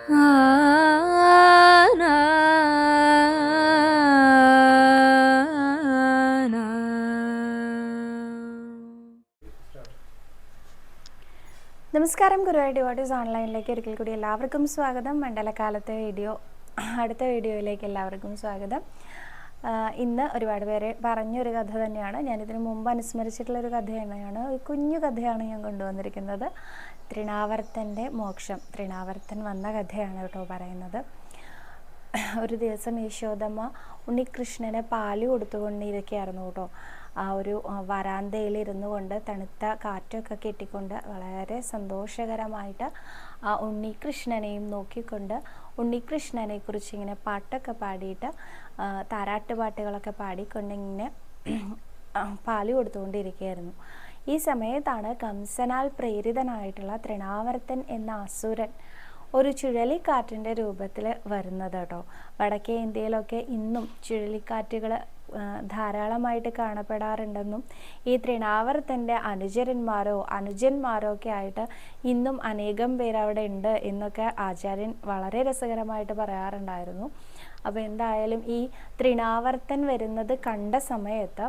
നമസ്കാരം, ഗുരുവായൂർ ഡിവോട്ടീസ് ഓൺലൈനിലേക്ക് ഒരിക്കൽ കൂടി എല്ലാവർക്കും സ്വാഗതം. മണ്ഡലകാലത്തെ അടുത്ത വീഡിയോയിലേക്ക് എല്ലാവർക്കും സ്വാഗതം. ഇന്ന് ഒരുപാട് പേര് പറഞ്ഞൊരു കഥ തന്നെയാണ്. ഞാനിതിനു മുമ്പ് അനുസ്മരിച്ചിട്ടുള്ളൊരു കഥ തന്നെയാണ്. ഒരു കുഞ്ഞു കഥയാണ് ഞാൻ കൊണ്ടുവന്നിരിക്കുന്നത്. തൃണാവർത്തൻ്റെ മോക്ഷം. തൃണാവർത്തൻ വന്ന കഥയാണ് കേട്ടോ പറയുന്നത്. ഒരു ദിവസം യശോദമ്മ ഉണ്ണികൃഷ്ണന് പാല് കൊടുത്തുകൊണ്ടിരിക്കുകയായിരുന്നു കേട്ടോ. ആ ഒരു വരാന്തയിൽ ഇരുന്നു കൊണ്ട് തണുത്ത കാറ്റൊക്കെ കെട്ടിക്കൊണ്ട് വളരെ സന്തോഷകരമായിട്ട് ആ ഉണ്ണികൃഷ്ണനെയും നോക്കിക്കൊണ്ട് ഉണ്ണികൃഷ്ണനെ കുറിച്ച് ഇങ്ങനെ പാട്ടൊക്കെ പാടിയിട്ട് താരാട്ട് പാട്ടുകളൊക്കെ പാടിക്കൊണ്ട് ഇങ്ങനെ പാല് കൊടുത്തുകൊണ്ടിരിക്കുകയായിരുന്നു. ഈ സമയത്താണ് കംസനാൽ പ്രേരിതനായിട്ടുള്ള തൃണാവർത്തൻ എന്ന അസുരൻ ഒരു ചുഴലിക്കാറ്റിൻ്റെ രൂപത്തിൽ വരുന്നത് കേട്ടോ. വടക്കേ ഇന്ത്യയിലൊക്കെ ഇന്നും ചുഴലിക്കാറ്റുകൾ ധാരാളമായിട്ട് കാണപ്പെടാറുണ്ടെന്നും ഈ തൃണാവർത്തൻ്റെ അനുജന്മാരോ ഒക്കെ ആയിട്ട് ഇന്നും അനേകം പേര് അവിടെ ഉണ്ട് എന്നൊക്കെ ആചാര്യൻ വളരെ രസകരമായിട്ട് പറയാറുണ്ടായിരുന്നു. അപ്പോൾ എന്തായാലും ഈ തൃണാവർത്തൻ വരുന്നത് കണ്ട സമയത്ത്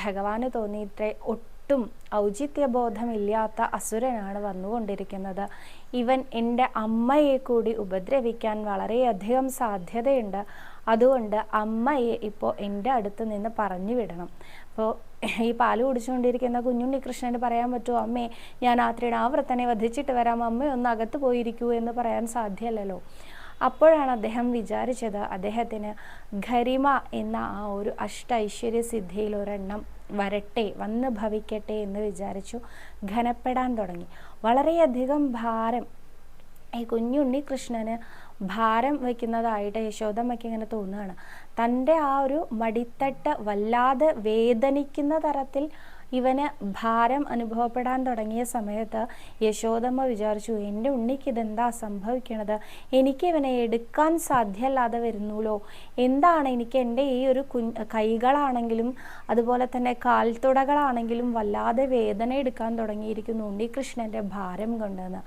ഭഗവാന് തോന്നിയിട്ടേ ഒട്ടും ഔചിത്യബോധമില്ലാത്ത അസുരനാണ് വന്നുകൊണ്ടിരിക്കുന്നത്. ഇവൻ എൻ്റെ അമ്മയെ കൂടി ഉപദ്രവിക്കാൻ വളരെയധികം സാധ്യതയുണ്ട്. അതുകൊണ്ട് അമ്മയെ ഇപ്പോൾ എൻ്റെ അടുത്ത് നിന്ന് പറഞ്ഞു വിടണം. അപ്പോൾ ഈ പാല് കുടിച്ചുകൊണ്ടിരിക്കുന്ന കുഞ്ഞുണ്ണികൃഷ്ണന് പറയാൻ പറ്റുമോ, അമ്മേ ഞാൻ ആ തൃണാവർത്തനെ വധിച്ചിട്ട് വരാം, അമ്മയൊന്ന് അകത്ത് പോയിരിക്കൂ എന്ന് പറയാൻ സാധ്യമല്ലല്ലോ. അപ്പോഴാണ് അദ്ദേഹം വിചാരിച്ചത് അദ്ദേഹത്തിന് ഗരിമ എന്ന ആ ഒരു അഷ്ടൈശ്വര്യ സിദ്ധിയിൽ ഒരെണ്ണം വന്ന് ഭവിക്കട്ടെ എന്ന് വിചാരിച്ചു. ഘനപ്പെടാൻ തുടങ്ങി. വളരെയധികം ഭാരം ഈ കുഞ്ഞുണ്ണികൃഷ്ണന് ഭാരം വയ്ക്കുന്നതായിട്ട് യശോദമ്മയ്ക്ക് ഇങ്ങനെ തോന്നുകയാണ്. തൻ്റെ ആ ഒരു മടിത്തട്ട് വല്ലാതെ വേദനിക്കുന്ന തരത്തിൽ ഇവന് ഭാരം അനുഭവപ്പെടാൻ തുടങ്ങിയ സമയത്ത് യശോദമ്മ വിചാരിച്ചു, എൻ്റെ ഉണ്ണിക്ക് ഇതെന്താ സംഭവിക്കണത്, എനിക്ക് ഇവനെ എടുക്കാൻ സാധ്യമല്ലാതെ വരുന്നുല്ലോ, എന്താണ് എനിക്ക് എൻ്റെ ഈ ഒരു കൈകളാണെങ്കിലും അതുപോലെ തന്നെ കാൽത്തുടകളാണെങ്കിലും വല്ലാതെ വേദന എടുക്കാൻ തുടങ്ങിയിരിക്കുന്നു ഉണ്ണികൃഷ്ണൻ്റെ ഭാരം കൊണ്ടെന്ന്.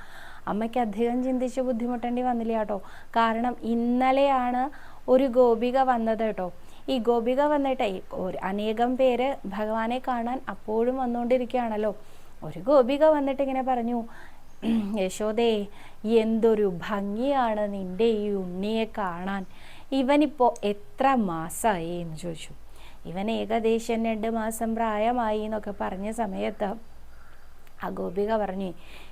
അമ്മയ്ക്ക് അധികം ചിന്തിച്ച് ബുദ്ധിമുട്ടേണ്ടി വന്നില്ല കേട്ടോ. കാരണം ഇന്നലെയാണ് ഒരു ഗോപിക വന്നത് കേട്ടോ. ഈ ഗോപിക വന്നിട്ടേ അനേകം പേര് ഭഗവാനെ കാണാൻ അപ്പോഴും വന്നുകൊണ്ടിരിക്കുകയാണല്ലോ. ഒരു ഗോപിക വന്നിട്ട് ഇങ്ങനെ പറഞ്ഞു, യശോദേ എന്തൊരു ഭംഗിയാണ് നിൻ്റെ ഈ ഉണ്ണിയെ കാണാൻ, ഇവനിപ്പോൾ എത്ര മാസമായി എന്ന് ചോദിച്ചു. ഇവൻ ഏകദേശം 2 മാസം പ്രായമായി എന്നൊക്കെ പറഞ്ഞ സമയത്ത് ആ ഗോപിക പറഞ്ഞു,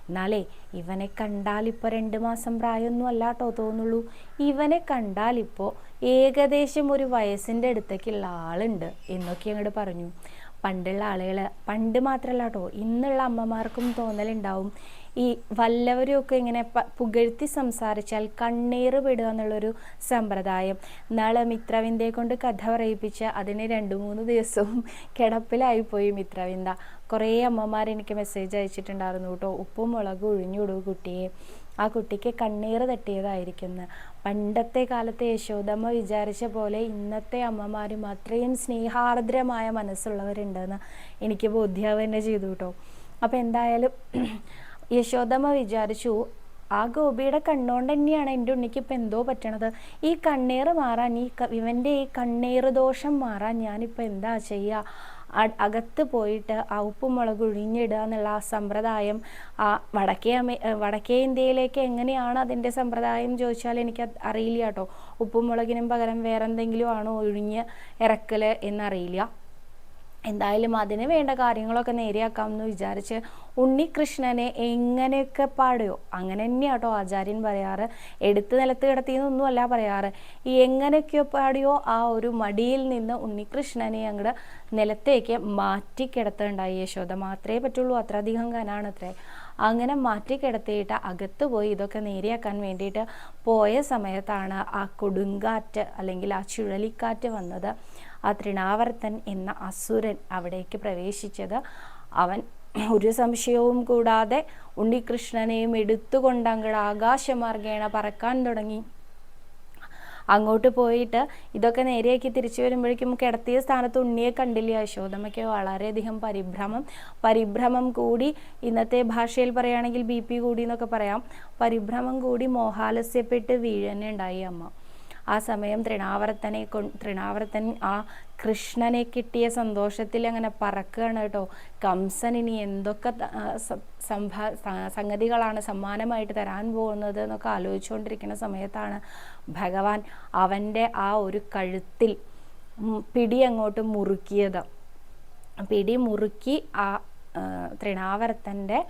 എന്നാലേ ഇവനെ കണ്ടാൽ ഇപ്പോൾ 2 മാസം പ്രായമൊന്നും അല്ലാട്ടോ തോന്നുള്ളൂ, ഇവനെ കണ്ടാൽ ഇപ്പോൾ ഏകദേശം ഒരു വയസ്സിൻ്റെ അടുത്തേക്കുള്ള ആളുണ്ട് എന്നൊക്കെ അങ്ങോട്ട് പറഞ്ഞു. പണ്ടുള്ള ആളുകൾ, പണ്ട് മാത്രമല്ല കേട്ടോ, ഇന്നുള്ള അമ്മമാർക്കും തോന്നലുണ്ടാവും ഈ വല്ലവരുമൊക്കെ ഇങ്ങനെ പുകഴ്ത്തി സംസാരിച്ചാൽ കണ്ണീർ വിടുക എന്നുള്ളൊരു സമ്പ്രദായം. നാളെ മിത്രവിന്ദയെ കൊണ്ട് കഥ പറയിപ്പിച്ച് അതിന് 2-3 ദിവസവും കിടപ്പിലായിപ്പോയി മിത്രവിന്ദ. കുറേ അമ്മമാർ എനിക്ക് മെസ്സേജ് അയച്ചിട്ടുണ്ടായിരുന്നു കേട്ടോ, ഉപ്പും മുളകും ഒഴിഞ്ഞുവിടൂ കുട്ടിയെ, ആ കുട്ടിക്ക് കണ്ണീർ തട്ടിയതായിരിക്കുന്നു. പണ്ടത്തെ കാലത്തെ യശോദമ്മ വിചാരിച്ച പോലെ ഇന്നത്തെ അമ്മമാരും അത്രയും സ്നേഹാർദ്രമായ മനസ്സുള്ളവരുണ്ടെന്ന് എനിക്ക് ബോധ്യാവുക തന്നെ ചെയ്തു കേട്ടോ. അപ്പോൾ എന്തായാലും യശോദമ്മ വിചാരിച്ചു, ആ ഗോപിയുടെ കണ്ണുകൊണ്ട് തന്നെയാണ് എൻ്റെ ഉണ്ണിക്ക് ഇപ്പം എന്തോ പറ്റണത്, ഈ കണ്ണീർ മാറാൻ, ഇവൻ്റെ ഈ കണ്ണീർ ദോഷം മാറാൻ ഞാനിപ്പോൾ എന്താ ചെയ്യുക, അകത്ത് പോയിട്ട് ആ ഉപ്പും മുളക് ഒഴിഞ്ഞിടുക എന്നുള്ള ആ സമ്പ്രദായം വടക്കേ ഇന്ത്യയിലേക്ക് എങ്ങനെയാണ് അതിൻ്റെ സമ്പ്രദായം ചോദിച്ചാൽ എനിക്ക് അറിയില്ല കേട്ടോ. ഉപ്പും മുളകിനും പകരം വേറെ എന്തെങ്കിലും ആണോ ഒഴിഞ്ഞ് ഇറക്കൽ എന്നറിയില്ല. എന്തായാലും അതിന് വേണ്ട കാര്യങ്ങളൊക്കെ നേരെയാക്കാമെന്ന് വിചാരിച്ച് ഉണ്ണികൃഷ്ണനെ എങ്ങനെയൊക്കെ പാടുകയോ അങ്ങനെ തന്നെയാണ് കേട്ടോ ആചാര്യൻ പറയാറ്. എടുത്ത് നിലത്ത് കിടത്തിയെന്നൊന്നും അല്ല പറയാറ്. ഈ എങ്ങനെയൊക്കെയോ പാടിയോ ആ ഒരു മടിയിൽ നിന്ന് ഉണ്ണികൃഷ്ണനെ അങ്ങോട്ട് നിലത്തേക്ക് മാറ്റി കിടത്തുണ്ടായി. യശോദ മാത്രമേ പറ്റുള്ളൂ, അത്ര അധികം കനാണത്രേ. അങ്ങനെ മാറ്റി കിടത്തിയിട്ട് അകത്ത് പോയി ഇതൊക്കെ നേരെയാക്കാൻ വേണ്ടിയിട്ട് പോയ സമയത്താണ് ആ കൊടുങ്കാറ്റ് അല്ലെങ്കിൽ ആ ചുഴലിക്കാറ്റ് വന്നത്. ആ തൃണാവർത്തൻ എന്ന അസുരൻ അവിടേക്ക് പ്രവേശിച്ചത്. അവൻ ഒരു സംശയവും കൂടാതെ ഉണ്ണികൃഷ്ണനെയും എടുത്തുകൊണ്ട് അങ്ങോട്ട് ആകാശമാർഗേണ പറക്കാൻ തുടങ്ങി. അങ്ങോട്ട് പോയിട്ട് ഇതൊക്കെ നേരെയാക്കി തിരിച്ചു വരുമ്പോഴേക്കും കിടത്തിയ സ്ഥാനത്ത് ഉണ്ണിയെ കണ്ടില്ല. യശോദമ്മയ്ക്ക് വളരെയധികം പരിഭ്രമം കൂടി, ഇന്നത്തെ ഭാഷയിൽ പറയുകയാണെങ്കിൽ BP കൂടി എന്നൊക്കെ പറയാം. പരിഭ്രമം കൂടി മോഹാലസ്യപ്പെട്ട് വീഴന്നെ ഉണ്ടായി അമ്മ. ആ സമയം തൃണാവർത്തൻ ആ കൃഷ്ണനെ കിട്ടിയ സന്തോഷത്തിൽ അങ്ങനെ പറക്കുകയാണ് കേട്ടോ. കംസൻ ഇനി എന്തൊക്കെ സംഗതികളാണ് സമ്മാനമായിട്ട് തരാൻ പോകുന്നത് എന്നൊക്കെ ആലോചിച്ചുകൊണ്ടിരിക്കുന്ന സമയത്താണ് ഭഗവാൻ അവൻ്റെ ആ ഒരു കഴുത്തിൽ പിടി അങ്ങോട്ട് മുറുക്കിയത്. പിടി മുറുക്കി ആ തൃണാവർത്തൻ്റെ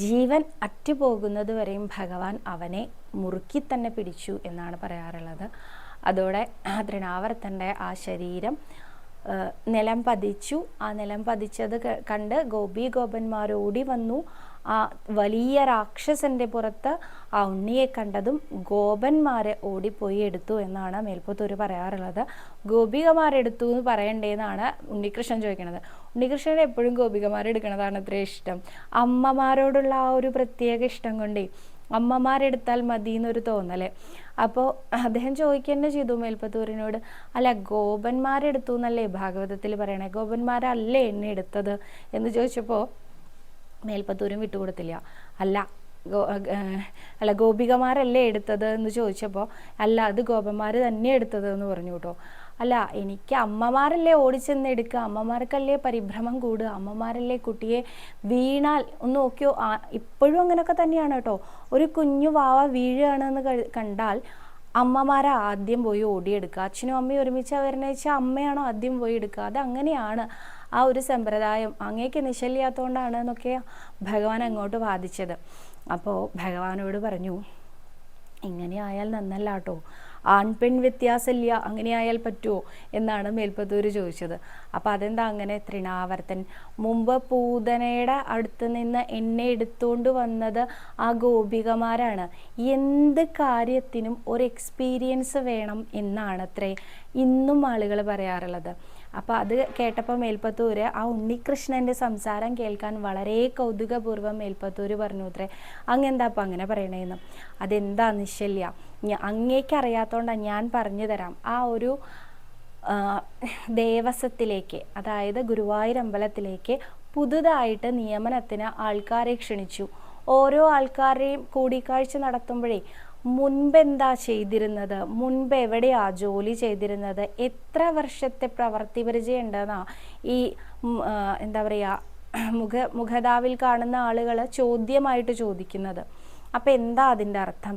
ജീവൻ അറ്റുപോകുന്നത് വരെയും ഭഗവാൻ അവനെ മുറുക്കി തന്നെ പിടിച്ചു എന്നാണ് പറയാറുള്ളത്. അതോടെ തൃണാവർത്തൻ്റെ ആ ശരീരം നിലം പതിച്ചു. ആ നിലം പതിച്ചത് കണ്ട് ഗോപന്മാർ ഓടി വന്നു. ആ വലിയ രാക്ഷസന്റെ പുറത്ത് ആ ഉണ്ണിയെ കണ്ടതും ഗോപന്മാരെ ഓടിപ്പോയി എടുത്തു എന്നാണ് മേൽപ്പത്തൂർ പറയാറുള്ളത്. ഗോപികമാരെടുത്തു എന്ന് പറയണ്ടേന്നാണ് ഉണ്ണികൃഷ്ണൻ ചോദിക്കുന്നത്. ഉണ്ണികൃഷ്ണൻ എപ്പോഴും ഗോപികമാരെടുക്കണതാണ് അത്ര ഇഷ്ടം. അമ്മമാരോടുള്ള ആ ഒരു പ്രത്യേക ഇഷ്ടം കൊണ്ടേ അമ്മമാരെടുത്താൽ മതി എന്നൊരു തോന്നല്. അപ്പോൾ അദ്ദേഹം ചോദിക്കുക ചെയ്തു മേൽപ്പത്തൂരിനോട്, അല്ല ഗോപന്മാരെടുത്തു എന്നല്ലേ ഭാഗവതത്തിൽ പറയണേ, ഗോപന്മാരല്ലേ എന്നെ എടുത്തത് എന്ന് ചോദിച്ചപ്പോൾ മേൽപ്പത്തൂരും വിട്ടുകൊടുത്തില്ല. അല്ല ഗോപികമാരല്ലേ എടുത്തത് എന്ന് ചോദിച്ചപ്പോൾ അല്ല അത് ഗോപന്മാർ തന്നെ എടുത്തത് എന്ന് പറഞ്ഞു കേട്ടോ. അല്ല എനിക്ക് അമ്മമാരല്ലേ ഓടിച്ചെന്ന് എടുക്കുക, അമ്മമാർക്കല്ലേ പരിഭ്രമം കൂടുക, അമ്മമാരല്ലേ കുട്ടിയെ വീണാൽ ഒന്ന് നോക്കിയോ. ഇപ്പോഴും അങ്ങനെയൊക്കെ തന്നെയാണ് കേട്ടോ. ഒരു കുഞ്ഞു വാവ വീഴുകയാണെന്ന് കണ്ടാൽ അമ്മമാരെ ആദ്യം പോയി ഓടിയെടുക്കുക. അച്ഛനും അമ്മയും ഒരുമിച്ച് വരുന്ന വെച്ചാൽ അമ്മയാണോ ആദ്യം പോയി എടുക്കുക. അതങ്ങനെയാണ് ആ ഒരു സമ്പ്രദായം. അങ്ങേക്ക് നിശ്ചല്യാത്തോണ്ടാണ് എന്നൊക്കെ ഭഗവാൻ അങ്ങോട്ട് വാദിച്ചത്. അപ്പോൾ ഭഗവാനോട് പറഞ്ഞു, ഇങ്ങനെ ആയാൽ നന്നല്ല കേട്ടോ, ആൺപെൺ വ്യത്യാസമില്ല, അങ്ങനെ ആയാൽ പറ്റുമോ എന്നാണ് മേൽപ്പത്തൂർ ചോദിച്ചത്. അപ്പം അതെന്താ അങ്ങനെ? തൃണാവർത്തൻ മുമ്പ് പൂതനയുടെ അടുത്ത് നിന്ന് എന്നെ എടുത്തുകൊണ്ട് വന്നത് ആ ഗോപികമാരാണ്. എന്ത് കാര്യത്തിനും ഒരു എക്സ്പീരിയൻസ് വേണം എന്നാണത്രേ ഇന്നും ആളുകൾ പറയാറുള്ളത്. അപ്പോൾ അത് കേട്ടപ്പോൾ മേൽപ്പത്തൂർ ആ ഉണ്ണികൃഷ്ണൻ്റെ സംസാരം കേൾക്കാൻ വളരെ കൗതുകപൂർവ്വം മേൽപ്പത്തൂർ പറഞ്ഞു അത്രേ, അങ്ങെന്താ അപ്പം അങ്ങനെ പറയണേന്ന്. അതെന്താ നിശ്ചല്യ, അങ്ങേക്കറിയാത്തോണ്ടാണ് ഞാൻ പറഞ്ഞു തരാം. ആ ഒരു ദേവസ്വത്തിലേക്ക്, അതായത് ഗുരുവായൂർ അമ്പലത്തിലേക്ക് പുതുതായിട്ട് നിയമനത്തിന് ആൾക്കാരെ ക്ഷണിച്ചു. ഓരോ ആൾക്കാരെയും കൂടിക്കാഴ്ച നടത്തുമ്പോഴേ മുൻപെന്താ ചെയ്തിരുന്നത്, മുൻപ് എവിടെയാ ജോലി ചെയ്തിരുന്നത്, എത്ര വർഷത്തെ പ്രവൃത്തി പരിചയം ഉണ്ടെന്നാ ഈ എന്താ പറയുക മുഖതാവിൽ കാണുന്ന ആളുകൾ ചോദ്യമായിട്ട് ചോദിക്കുന്നത്. അപ്പം എന്താ അതിൻ്റെ അർത്ഥം?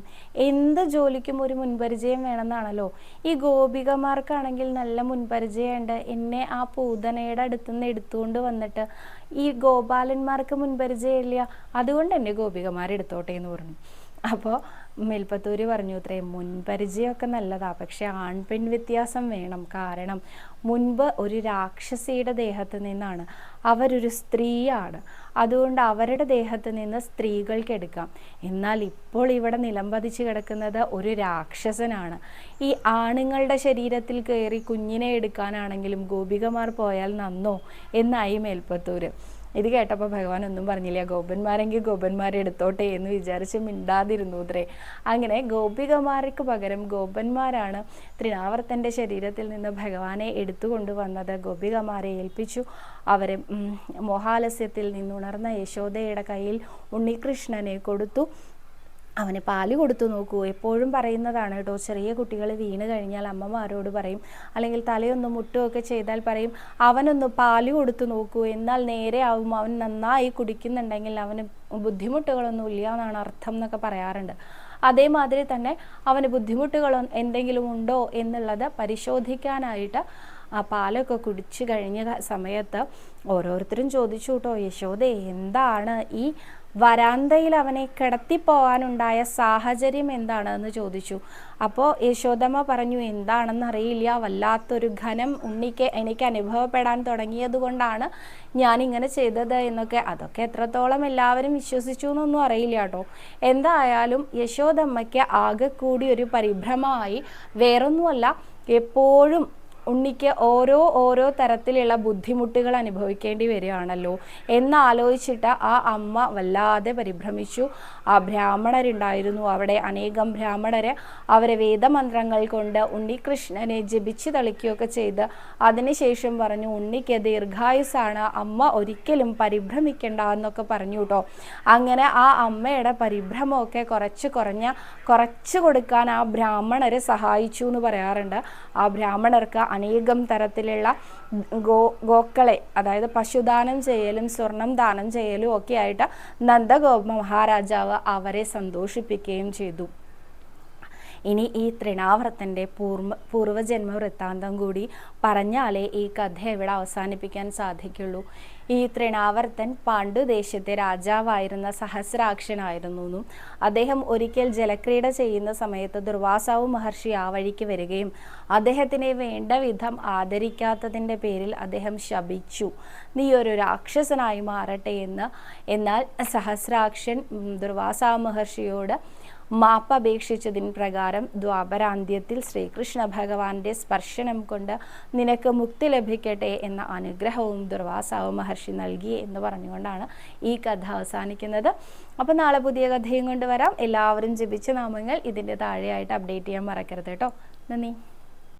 എന്ത് ജോലിക്കും ഒരു മുൻപരിചയം വേണമെന്നാണല്ലോ. ഈ ഗോപികമാർക്കാണെങ്കിൽ നല്ല മുൻപരിചയമുണ്ട്. എന്നെ ആ പൂതനയുടെ അടുത്തുനിന്ന് എടുത്തുകൊണ്ട് വന്നിട്ട് ഈ ഗോപാലന്മാർക്ക് മുൻപരിചയമില്ല, അതുകൊണ്ട് എന്നെ ഗോപികമാരെടുത്തോട്ടെ എന്ന് പറഞ്ഞു. അപ്പോൾ മേൽപ്പത്തൂർ പറഞ്ഞു ഇത്രയും മുൻപരിചയമൊക്കെ നല്ലതാ, പക്ഷെ ആൺപെൺ വ്യത്യാസം വേണം. കാരണം മുൻപ് ഒരു രാക്ഷസിയുടെ ദേഹത്ത് നിന്നാണ്, അവരൊരു സ്ത്രീയാണ്, അതുകൊണ്ട് അവരുടെ ദേഹത്ത് നിന്ന് സ്ത്രീകൾക്ക് എടുക്കാം. എന്നാൽ ഇപ്പോൾ ഇവിടെ നിലംപതിച്ച് കിടക്കുന്നത് ഒരു രാക്ഷസനാണ്. ഈ ആണുങ്ങളുടെ ശരീരത്തിൽ കയറി കുഞ്ഞിനെ എടുക്കാനാണെങ്കിലും ഗോപികമാർ പോയാൽ നന്നോ എന്നായി മേൽപ്പത്തൂർ. ഇത് കേട്ടപ്പോൾ ഭഗവാൻ ഒന്നും പറഞ്ഞില്ല. ഗോപന്മാരെങ്കിൽ ഗോപന്മാരെ എടുത്തോട്ടെ എന്ന് വിചാരിച്ച് മിണ്ടാതിരുന്നു അത്രേ. അങ്ങനെ ഗോപികമാർക്ക് പകരം ഗോപന്മാരാണ് തൃണാവർത്തൻ്റെ ശരീരത്തിൽ നിന്ന് ഭഗവാനെ എടുത്തുകൊണ്ടുവന്നത്. ഗോപികമാരെ ഏൽപ്പിച്ചു. അവരെ മോഹാലസ്യത്തിൽ നിന്നുണർന്ന യശോദയുടെ കയ്യിൽ ഉണ്ണികൃഷ്ണനെ കൊടുത്തു. അവന് പാല് കൊടുത്തു നോക്കൂ. എപ്പോഴും പറയുന്നതാണ് കേട്ടോ, ചെറിയ കുട്ടികൾ വീണ് കഴിഞ്ഞാൽ അമ്മമാരോട് പറയും, അല്ലെങ്കിൽ തലയൊന്ന് മുട്ടുകയൊക്കെ ചെയ്താൽ പറയും, അവനൊന്ന് പാല് കൊടുത്തു നോക്കൂ, എന്നാൽ നേരെ ആവും, അവൻ നന്നായി കുടിക്കുന്നുണ്ടെങ്കിൽ അവന് ബുദ്ധിമുട്ടുകളൊന്നും ഇല്ല എന്നാണ് അർത്ഥം എന്നൊക്കെ പറയാറുണ്ട്. അതേമാതിരി തന്നെ അവന് ബുദ്ധിമുട്ടുകൾ എന്തെങ്കിലും ഉണ്ടോ എന്നുള്ളത് പരിശോധിക്കാനായിട്ട് ആ പാലൊക്കെ കുടിച്ചു കഴിഞ്ഞ സമയത്ത് ഓരോരുത്തരും ചോദിച്ചു കേട്ടോ, യശോദേ എന്താണ് ഈ വരാന്തയിൽ അവനെ കിടത്തിപ്പോവാനുണ്ടായ സാഹചര്യം എന്താണെന്ന് ചോദിച്ചു. അപ്പോൾ യശോദമ്മ പറഞ്ഞു, എന്താണെന്നറിയില്ല, വല്ലാത്തൊരു ഘനം എനിക്ക് അനുഭവപ്പെടാൻ തുടങ്ങിയത് കൊണ്ടാണ് ഞാനിങ്ങനെ ചെയ്തത് എന്നൊക്കെ. അതൊക്കെ എത്രത്തോളം എല്ലാവരും വിശ്വസിച്ചു എന്നൊന്നും അറിയില്ല കേട്ടോ. എന്തായാലും യശോദമ്മയ്ക്ക് ആകെ കൂടി ഒരു പരിഭ്രമമായി. വേറൊന്നുമല്ല, എപ്പോഴും ഉണ്ണിക്ക് ഓരോ തരത്തിലുള്ള ബുദ്ധിമുട്ടുകൾ അനുഭവിക്കേണ്ടി വരികയാണല്ലോ എന്നാലോചിച്ചിട്ട് ആ അമ്മ വല്ലാതെ പരിഭ്രമിച്ചു. ആ ബ്രാഹ്മണരുണ്ടായിരുന്നു അവിടെ, അനേകം ബ്രാഹ്മണര് അവരെ വേദമന്ത്രങ്ങൾ കൊണ്ട് ഉണ്ണികൃഷ്ണനെ ജപിച്ച് തളിക്കുകയൊക്കെ ചെയ്ത് അതിനുശേഷം പറഞ്ഞു, ഉണ്ണിക്ക് ദീർഘായുസാണ്, അമ്മ ഒരിക്കലും പരിഭ്രമിക്കണ്ട എന്നൊക്കെ പറഞ്ഞു കേട്ടോ. അങ്ങനെ ആ അമ്മയുടെ പരിഭ്രമമൊക്കെ കുറച്ച് കൊടുക്കാൻ ആ ബ്രാഹ്മണരെ സഹായിച്ചു എന്ന് പറയാറുണ്ട്. ആ ബ്രാഹ്മണർക്ക് അനേകം തരത്തിലുള്ള ഗോക്കളെ, അതായത് പശുദാനം ചെയ്യലും സ്വർണം ദാനം ചെയ്യലും ഒക്കെ ആയിട്ട് നന്ദഗോപ മഹാരാജാവ് അവരെ സന്തോഷിപ്പിക്കുകയും ചെയ്തു. ഇനി ഈ തൃണാവർത്തൻ്റെ പൂർവ്വജന്മ വൃത്താന്തം കൂടി പറഞ്ഞാലേ ഈ കഥ ഇവിടെ അവസാനിപ്പിക്കാൻ സാധിക്കുള്ളൂ. ഈ തൃണാവർത്തൻ പാണ്ഡുദേശത്തെ രാജാവായിരുന്ന സഹസ്രാക്ഷനായിരുന്നു എന്നും അദ്ദേഹം ഒരിക്കൽ ജലക്രീഡ ചെയ്യുന്ന സമയത്ത് ദുർവാസാവ് മഹർഷി ആ വഴിക്ക് വരികയും അദ്ദേഹത്തിനെ വേണ്ട വിധം ആദരിക്കാത്തതിൻ്റെ പേരിൽ അദ്ദേഹം ശപിച്ചു, നീ ഒരു രാക്ഷസനായി മാറട്ടെ എന്ന്. എന്നാൽ സഹസ്രാക്ഷൻ ദുർവാസാവ് മഹർഷിയോട് മാപ്പപേക്ഷിച്ചതിന് പ്രകാരം ദ്വാപരാന്ത്യത്തിൽ ശ്രീകൃഷ്ണ ഭഗവാന്റെ സ്പർശനം കൊണ്ട് നിനക്ക് മുക്തി ലഭിക്കട്ടെ എന്ന അനുഗ്രഹവും ദുർവാസാവ് മഹർഷി നൽകി എന്ന് പറഞ്ഞുകൊണ്ടാണ് ഈ കഥ അവസാനിക്കുന്നത്. അപ്പോൾ നാളെ പുതിയ കഥയും കൊണ്ടുവരാം. എല്ലാവരും ജപിച്ച നാമങ്ങൾ ഇതിൻ്റെ താഴെയായിട്ട് അപ്ഡേറ്റ് ചെയ്യാൻ മറക്കരുത് കേട്ടോ. നന്ദി.